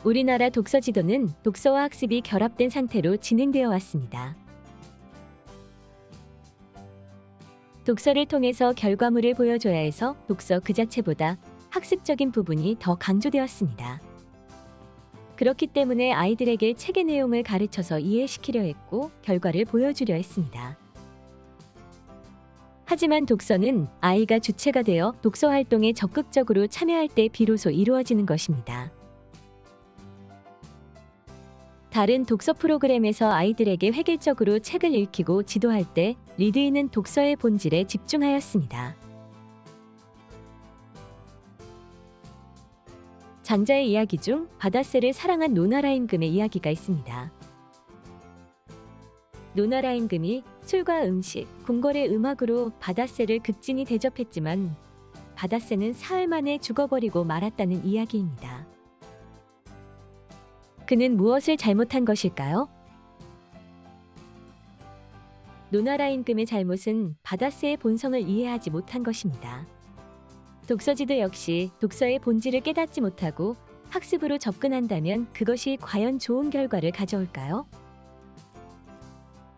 우리나라 독서 지도는 독서와 학습이 결합된 상태로 진행되어 왔습니다. 독서를 통해서 결과물을 보여줘야 해서 독서 그 자체보다 학습적인 부분이 더 강조되었습니다. 그렇기 때문에 아이들에게 책의 내용을 가르쳐서 이해시키려 했고 결과를 보여주려 했습니다. 하지만 독서는 아이가 주체가 되어 독서 활동에 적극적으로 참여할 때 비로소 이루어지는 것입니다. 다른 독서 프로그램에서 아이들에게 획일적으로 책을 읽히고 지도할 때 리드인은 독서의 본질에 집중하였습니다. 장자의 이야기 중 바다새를 사랑한 노나라 임금의 이야기가 있습니다. 노나라 임금이 술과 음식, 궁궐의 음악으로 바다새를 극진히 대접했지만 바다새는 사흘 만에 죽어버리고 말았다는 이야기입니다. 그는 무엇을 잘못한 것일까요? 노나라 임금의 잘못은 바다새의 본성을 이해하지 못한 것입니다. 독서지도 역시 독서의 본질을 깨닫지 못하고 학습으로 접근한다면 그것이 과연 좋은 결과를 가져올까요?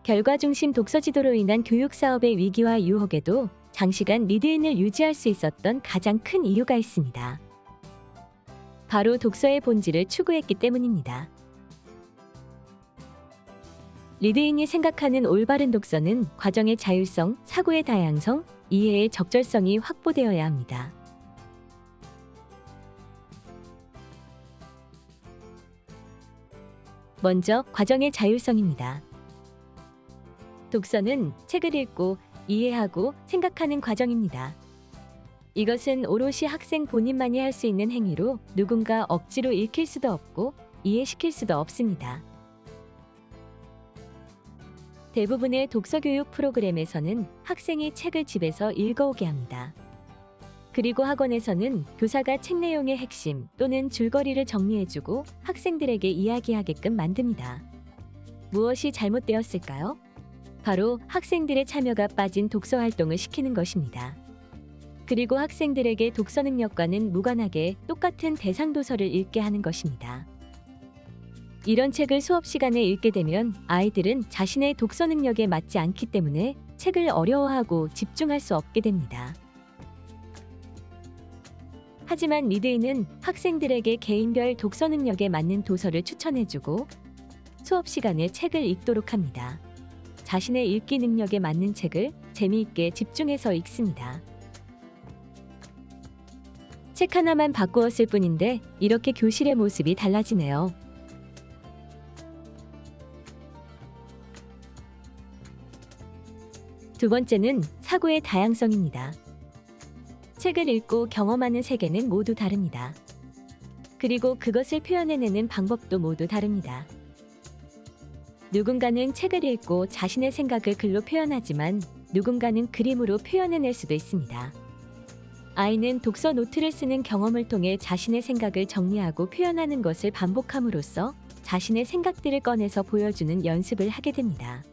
결과 중심 독서지도로 인한 교육 사업의 위기와 유혹에도 장시간 리드인을 유지할 수 있었던 가장 큰 이유가 있습니다. 바로 독서의 본질을 추구했기 때문입니다. 리드인이 생각하는 올바른 독서는 과정의 자율성, 사고의 다양성, 이해의 적절성이 확보되어야 합니다. 먼저 과정의 자율성입니다. 독서는 책을 읽고 이해하고 생각하는 과정입니다. 이것은 오롯이 학생 본인만이 할 수 있는 행위로 누군가 억지로 읽힐 수도 없고 이해시킬 수도 없습니다. 대부분의 독서 교육 프로그램에서는 학생이 책을 집에서 읽어오게 합니다. 그리고 학원에서는 교사가 책 내용의 핵심 또는 줄거리를 정리해주고 학생들에게 이야기하게끔 만듭니다. 무엇이 잘못되었을까요? 바로 학생들의 참여가 빠진 독서 활동을 시키는 것입니다. 그리고 학생들에게 독서 능력과는 무관하게 똑같은 대상 도서를 읽게 하는 것입니다. 이런 책을 수업 시간에 읽게 되면 아이들은 자신의 독서 능력에 맞지 않기 때문에 책을 어려워하고 집중할 수 없게 됩니다. 하지만 리드인은 학생들에게 개인별 독서 능력에 맞는 도서를 추천해주고 수업 시간에 책을 읽도록 합니다. 자신의 읽기 능력에 맞는 책을 재미있게 집중해서 읽습니다. 책 하나만 바꾸었을 뿐인데 이렇게 교실의 모습이 달라지네요. 두 번째는 사고의 다양성입니다. 책을 읽고 경험하는 세계는 모두 다릅니다. 그리고 그것을 표현해내는 방법도 모두 다릅니다. 누군가는 책을 읽고 자신의 생각을 글로 표현하지만 누군가는 그림으로 표현해낼 수도 있습니다. 아이는 독서 노트를 쓰는 경험을 통해 자신의 생각을 정리하고 표현하는 것을 반복함으로써 자신의 생각들을 꺼내서 보여주는 연습을 하게 됩니다.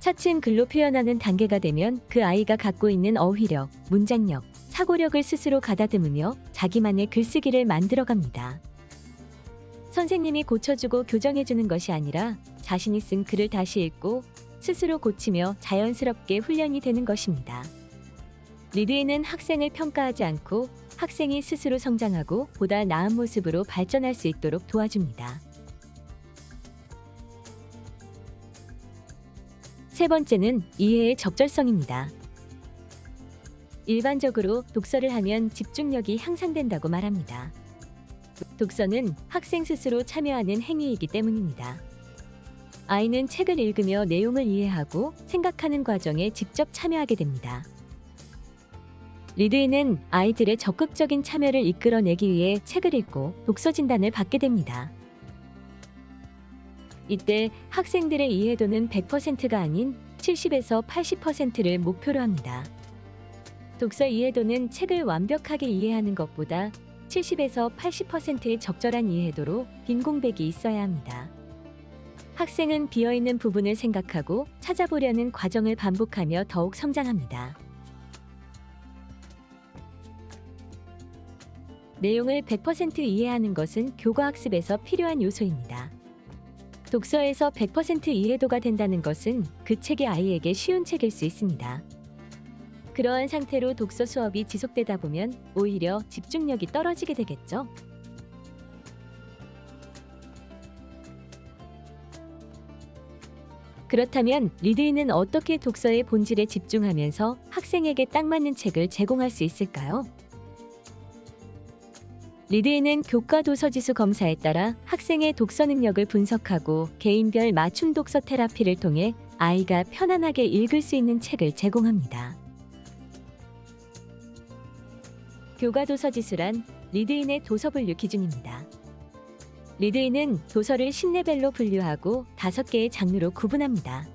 차츰 글로 표현하는 단계가 되면 그 아이가 갖고 있는 어휘력, 문장력, 사고력을 스스로 가다듬으며 자기만의 글쓰기를 만들어갑니다. 선생님이 고쳐주고 교정해주는 것이 아니라 자신이 쓴 글을 다시 읽고 스스로 고치며 자연스럽게 훈련이 되는 것입니다. 리드인은 학생을 평가하지 않고 학생이 스스로 성장하고 보다 나은 모습으로 발전할 수 있도록 도와줍니다. 세 번째는 이해의 적절성입니다. 일반적으로 독서를 하면 집중력이 향상된다고 말합니다. 독서는 학생 스스로 참여하는 행위이기 때문입니다. 아이는 책을 읽으며 내용을 이해하고 생각하는 과정에 직접 참여하게 됩니다. 리드인은 아이들의 적극적인 참여를 이끌어내기 위해 책을 읽고 독서 진단을 받게 됩니다. 이때 학생들의 이해도는 100%가 아닌 70에서 80%를 목표로 합니다. 독서 이해도는 책을 완벽하게 이해하는 것보다 70에서 80%의 적절한 이해도로 빈 공백이 있어야 합니다. 학생은 비어있는 부분을 생각하고 찾아보려는 과정을 반복하며 더욱 성장합니다. 내용을 100% 이해하는 것은 교과학습에서 필요한 요소입니다. 독서에서 100% 이해도가 된다는 것은 그 책이 아이에게 쉬운 책일 수 있습니다. 그러한 상태로 독서 수업이 지속되다 보면 오히려 집중력이 떨어지게 되겠죠. 그렇다면 리드인은 어떻게 독서의 본질에 집중하면서 학생에게 딱 맞는 책을 제공할 수 있을까요? 리드인은 교과 도서지수 검사에 따라 학생의 독서 능력을 분석하고 개인별 맞춤 독서 테라피를 통해 아이가 편안하게 읽을 수 있는 책을 제공합니다. 교과 도서지수란 리드인의 도서 분류 기준입니다. 리드인은 도서를 10레벨로 분류하고 5개의 장르로 구분합니다.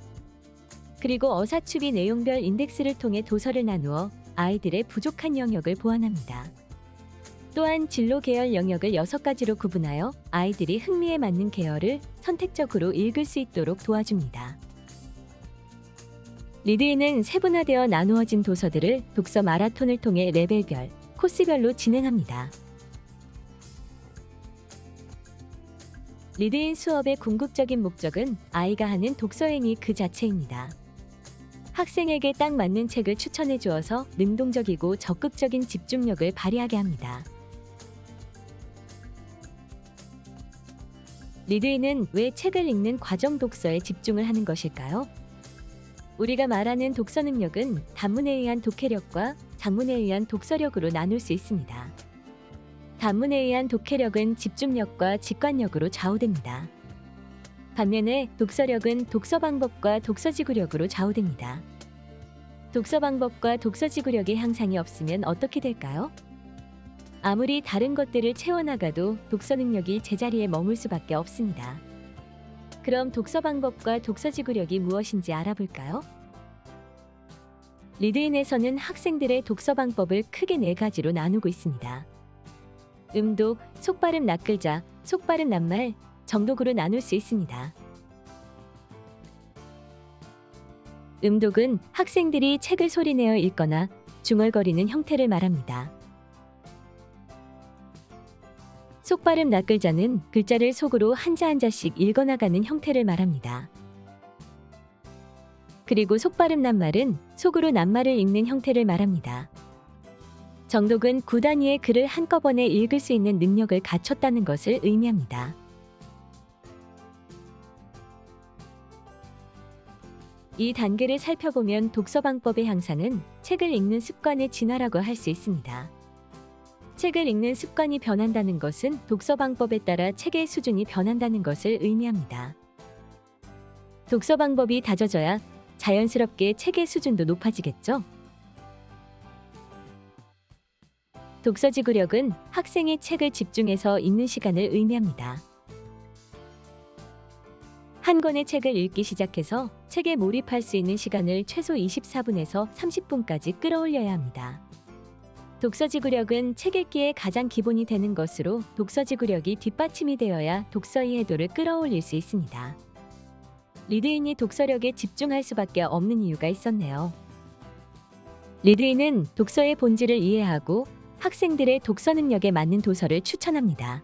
그리고 어사추비 내용별 인덱스를 통해 도서를 나누어 아이들의 부족한 영역을 보완합니다. 또한 진로 계열 영역을 6가지로 구분하여 아이들이 흥미에 맞는 계열을 선택적으로 읽을 수 있도록 도와줍니다. 리드인은 세분화되어 나누어진 도서들을 독서 마라톤을 통해 레벨별, 코스별로 진행합니다. 리드인 수업의 궁극적인 목적은 아이가 하는 독서행위 그 자체입니다. 학생에게 딱 맞는 책을 추천해 주어서 능동적이고 적극적인 집중력을 발휘하게 합니다. 리드인은 왜 책을 읽는 과정 독서에 집중을 하는 것일까요? 우리가 말하는 독서 능력은 단문에 의한 독해력과 장문에 의한 독서력으로 나눌 수 있습니다. 단문에 의한 독해력은 집중력과 직관력으로 좌우됩니다. 반면에 독서력은 독서 방법과 독서지구력으로 좌우됩니다. 독서 방법과 독서지구력의 향상이 없으면 어떻게 될까요? 아무리 다른 것들을 채워나가도 독서 능력이 제자리에 머물 수밖에 없습니다. 그럼 독서 방법과 독서지구력이 무엇인지 알아볼까요? 리드인에서는 학생들의 독서 방법을 크게 4가지로 나누고 있습니다. 음독, 속발음 낱글자, 속발음 낱말, 정독으로 나눌 수 있습니다. 음독은 학생들이 책을 소리내어 읽거나 중얼거리는 형태를 말합니다. 속발음 낱글자는 글자를 속으로 한자 한자씩 읽어나가는 형태를 말합니다. 그리고 속발음 낱말은 속으로 낱말을 읽는 형태를 말합니다. 정독은 9단위의 글을 한꺼번에 읽을 수 있는 능력을 갖췄다는 것을 의미합니다. 이 단계를 살펴보면 독서 방법의 향상은 책을 읽는 습관의 진화라고 할 수 있습니다. 책을 읽는 습관이 변한다는 것은 독서 방법에 따라 책의 수준이 변한다는 것을 의미합니다. 독서 방법이 다져져야 자연스럽게 책의 수준도 높아지겠죠? 독서지구력은 학생이 책을 집중해서 읽는 시간을 의미합니다. 한 권의 책을 읽기 시작해서 책에 몰입할 수 있는 시간을 최소 24분에서 30분까지 끌어올려야 합니다. 독서지구력은 책 읽기의 가장 기본이 되는 것으로 독서지구력이 뒷받침이 되어야 독서 이해도를 끌어올릴 수 있습니다. 리드인이 독서력에 집중할 수밖에 없는 이유가 있었네요. 리드인은 독서의 본질을 이해하고 학생들의 독서 능력에 맞는 도서를 추천합니다.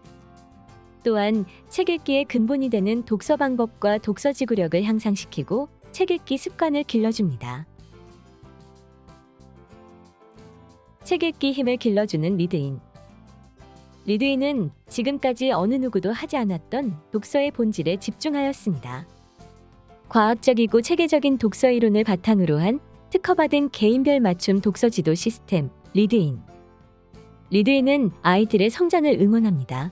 또한 책 읽기의 근본이 되는 독서 방법과 독서지구력을 향상시키고 책 읽기 습관을 길러줍니다. 책 읽기 힘을 길러주는 리드인. 리드인은 지금까지 어느 누구도 하지 않았던 독서의 본질에 집중하였습니다. 과학적이고 체계적인 독서 이론을 바탕으로 한 특허받은 개인별 맞춤 독서 지도 시스템 리드인. 리드인은 아이들의 성장을 응원합니다.